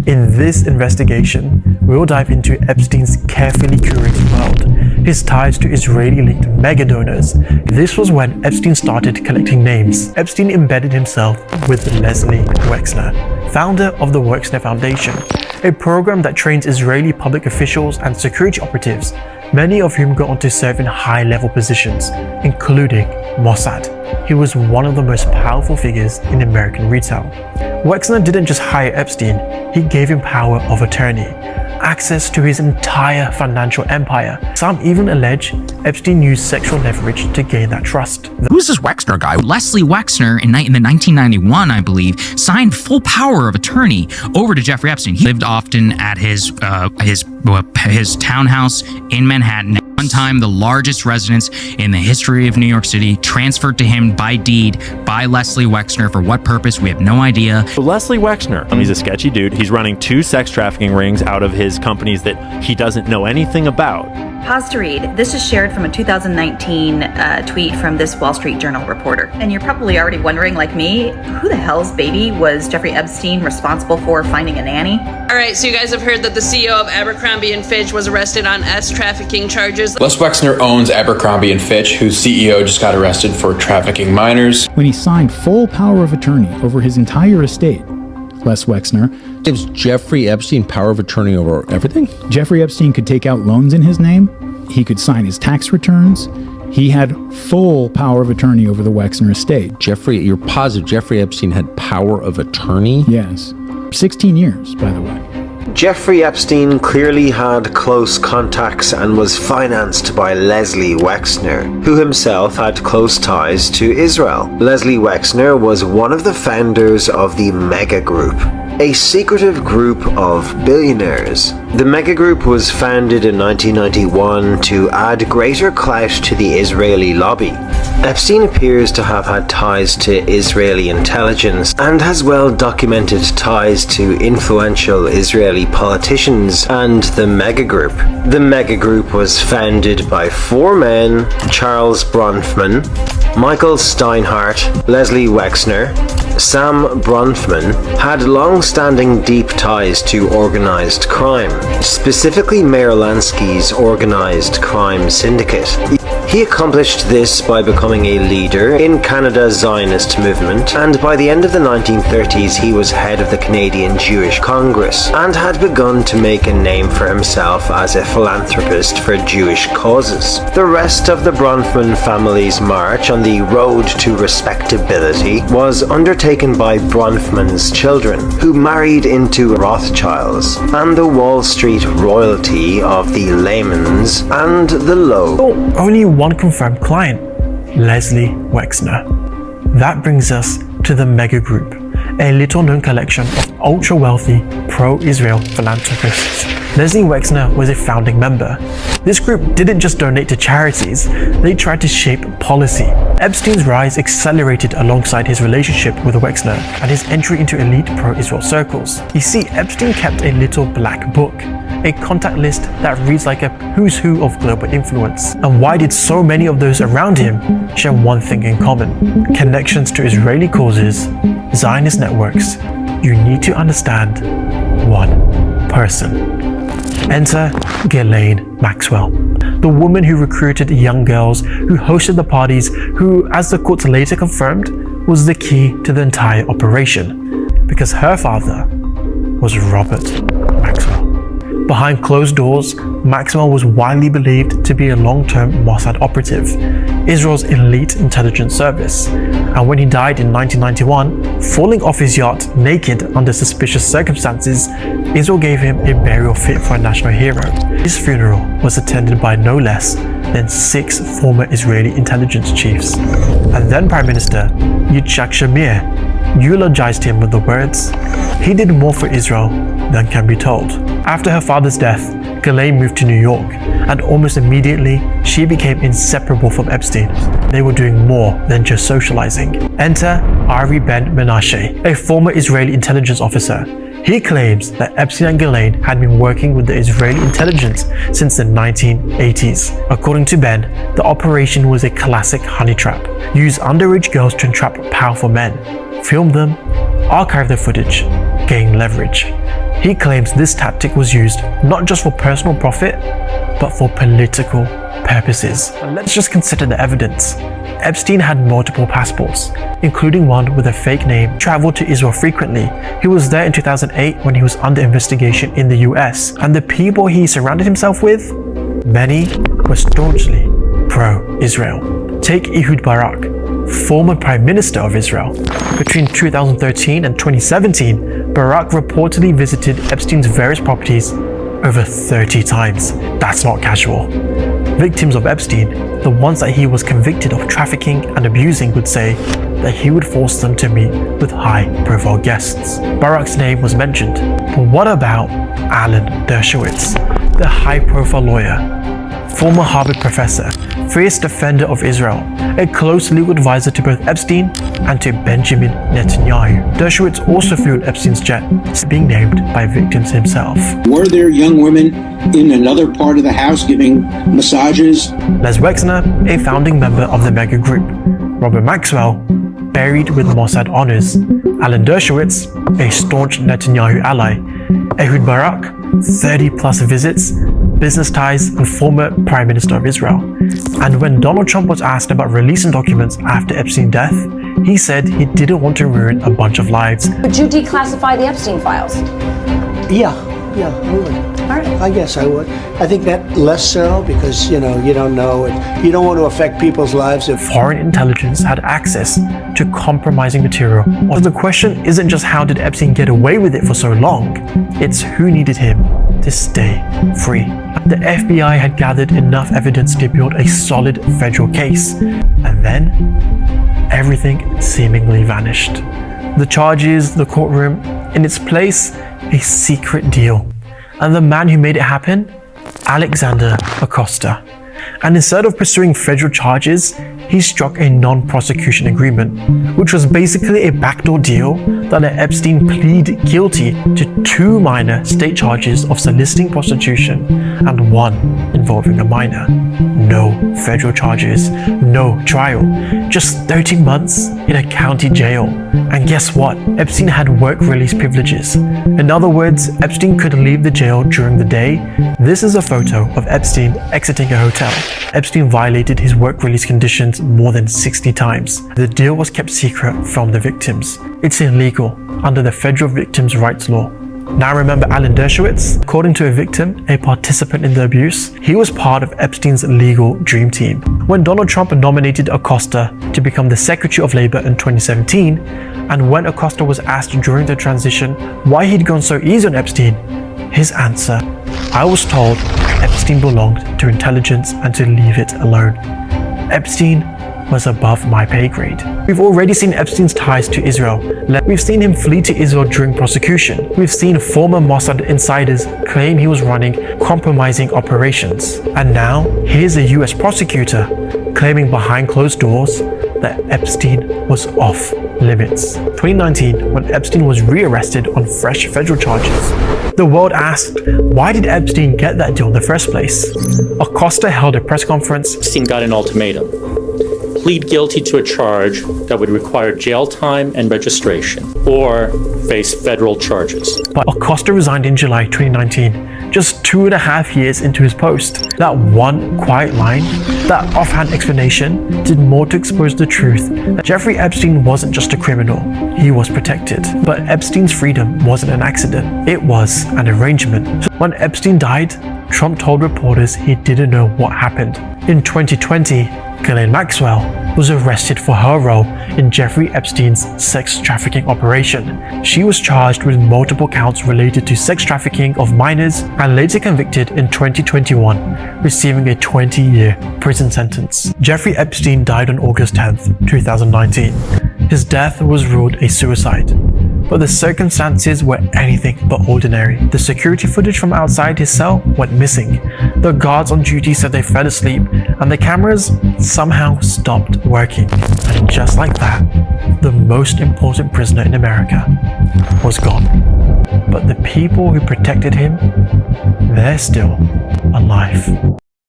In this investigation, we'll dive into Epstein's carefully curated world, his ties to Israeli-linked mega-donors. This was when Epstein started collecting names. Epstein embedded himself with Leslie Wexner, founder of the Wexner Foundation, a program that trains Israeli public officials and security operatives, many of whom go on to serve in high-level positions, including Mossad. He was one of the most powerful figures in American retail. Wexner didn't just hire Epstein, he gave him power of attorney, access to his entire financial empire. Some even allege Epstein used sexual leverage to gain that trust. Who's this Wexner guy? Leslie Wexner, in the 1991, I believe, signed full power of attorney over to Jeffrey Epstein. He lived often at his townhouse in Manhattan. One time, the largest residence in the history of New York City, transferred to him by deed by Leslie Wexner. For what purpose, we have no idea. So Leslie Wexner, he's a sketchy dude. He's running 2 sex trafficking rings out of his companies that he doesn't know anything about. Pause to read. This is shared from a 2019 tweet from this Wall Street Journal reporter. And you're probably already wondering, like me, who the hell's baby was Jeffrey Epstein responsible for finding a nanny? All right, so you guys have heard that the CEO of Abercrombie & Fitch was arrested on trafficking charges. Les Wexner owns Abercrombie & Fitch, whose CEO just got arrested for trafficking minors. When he signed full power of attorney over his entire estate, Les Wexner gives Jeffrey Epstein power of attorney over everything? Jeffrey Epstein could take out loans in his name. He could sign his tax returns. He had full power of attorney over the Wexner estate. You're positive Jeffrey Epstein had power of attorney? Yes. 16 years, by the way. Jeffrey Epstein clearly had close contacts and was financed by Leslie Wexner, who himself had close ties to Israel. Leslie Wexner was one of the founders of the Mega Group, a secretive group of billionaires. The Mega Group was founded in 1991 to add greater clout to the Israeli lobby. Epstein appears to have had ties to Israeli intelligence and has well documented ties to influential Israeli politicians and the Mega Group. The Mega Group was founded by 4 men: Charles Bronfman, Michael Steinhardt, Leslie Wexner. Sam Bronfman had long-standing deep ties to organized crime, specifically Meyer Lansky's organized crime syndicate. He accomplished this by becoming a leader in Canada's Zionist movement, and by the end of the 1930s he was head of the Canadian Jewish Congress and had begun to make a name for himself as a philanthropist for Jewish causes. The rest of the Bronfman family's march on the road to respectability was undertaken by Bronfman's children, who married into Rothschilds and the Wall Street royalty of the Lehmans and the Low. Only one confirmed client, Leslie Wexner. That brings us to the Mega Group, a little-known collection of ultra-wealthy, pro-Israel philanthropists. Leslie Wexner was a founding member. This group didn't just donate to charities, they tried to shape policy. Epstein's rise accelerated alongside his relationship with Wexner and his entry into elite pro-Israel circles. You see, Epstein kept a little black book, a contact list that reads like a who's who of global influence. And why did so many of those around him share one thing in common? Connections to Israeli causes, Zionist networks. You need to understand one person. Enter Ghislaine Maxwell, the woman who recruited young girls, who hosted the parties, who, as the court later confirmed, was the key to the entire operation, because her father was Robert Maxwell. Behind closed doors, Maxwell was widely believed to be a long-term Mossad operative, Israel's elite intelligence service, and when he died in 1991, falling off his yacht naked under suspicious circumstances, Israel gave him a burial fit for a national hero. His funeral was attended by no less than 6 former Israeli intelligence chiefs. And then Prime Minister Yitzhak Shamir eulogized him with the words, "He did more for Israel than can be told." After her father's death, Ghislaine moved to New York, and almost immediately, she became inseparable from Epstein. They were doing more than just socializing. Enter Ari Ben Menashe, a former Israeli intelligence officer. He claims that Epstein and Ghislaine had been working with the Israeli intelligence since the 1980s. According to Ben, the operation was a classic honey trap. Use underage girls to entrap powerful men, film them, archive their footage, gain leverage. He claims this tactic was used not just for personal profit, but for political purposes. And let's just consider the evidence. Epstein had multiple passports, including one with a fake name, traveled to Israel frequently. He was there in 2008 when he was under investigation in the US, and the people he surrounded himself with, many were staunchly pro-Israel. Take Ehud Barak, former Prime Minister of Israel. Between 2013 and 2017, Barak reportedly visited Epstein's various properties over 30 times. That's not casual. Victims of Epstein, the ones that he was convicted of trafficking and abusing, would say that he would force them to meet with high-profile guests. Barak's name was mentioned, but what about Alan Dershowitz, the high-profile lawyer, former Harvard professor, fierce defender of Israel, a close legal advisor to both Epstein and to Benjamin Netanyahu? Dershowitz also flew Epstein's jet, being named by victims himself. Were there young women in another part of the house giving massages? Les Wexner, a founding member of the mega group. Robert Maxwell, buried with Mossad honors. Alan Dershowitz, a staunch Netanyahu ally. Ehud Barak, 30 plus visits, business ties, and former Prime Minister of Israel. And when Donald Trump was asked about releasing documents after Epstein's death, he said he didn't want to ruin a bunch of lives. Would you declassify the Epstein files? Yeah, I would. All right. I guess I would. I think that less so because, you don't know. You don't want to affect people's lives. Foreign intelligence had access to compromising material. So the question isn't just how did Epstein get away with it for so long, it's who needed him to stay free. The FBI had gathered enough evidence to build a solid federal case, and then everything seemingly vanished. The charges, the courtroom, in its place, a secret deal. And the man who made it happen? Alexander Acosta. And instead of pursuing federal charges, he struck a non-prosecution agreement, which was basically a backdoor deal that let Epstein plead guilty to 2 minor state charges of soliciting prostitution and 1 involving a minor. No federal charges, no trial, just 13 months in a county jail. And guess what? Epstein had work release privileges. In other words, Epstein could leave the jail during the day. This is a photo of Epstein exiting a hotel. Epstein violated his work release conditions more than 60 times. The deal was kept secret from the victims. It's illegal under the federal victims' rights law. Now remember Alan Dershowitz? According to a victim, a participant in the abuse, he was part of Epstein's legal dream team. When Donald Trump nominated Acosta to become the Secretary of Labor in 2017, and when Acosta was asked during the transition why he'd gone so easy on Epstein, his answer, "I was told Epstein belonged to intelligence and to leave it alone. Epstein was above my pay grade." We've already seen Epstein's ties to Israel. We've seen him flee to Israel during prosecution. We've seen former Mossad insiders claim he was running compromising operations. And now, here's a US prosecutor claiming behind closed doors that Epstein was off limits. 2019, when Epstein was rearrested on fresh federal charges, the world asked, why did Epstein get that deal in the first place? Acosta held a press conference. Epstein got an ultimatum. Plead guilty to a charge that would require jail time and registration, or face federal charges. But Acosta resigned in July 2019, just 2.5 years into his post. That one quiet line, that offhand explanation, did more to expose the truth that Jeffrey Epstein wasn't just a criminal, he was protected. But Epstein's freedom wasn't an accident, it was an arrangement. When Epstein died, Trump told reporters he didn't know what happened. In 2020, Ghislaine Maxwell was arrested for her role in Jeffrey Epstein's sex trafficking operation. She was charged with multiple counts related to sex trafficking of minors and later convicted in 2021, receiving a 20-year prison sentence. Jeffrey Epstein died on August 10th, 2019. His death was ruled a suicide, but the circumstances were anything but ordinary. The security footage from outside his cell went missing. The guards on duty said they fell asleep, and the cameras somehow stopped working. And just like that, the most important prisoner in America was gone. But the people who protected him, they're still alive.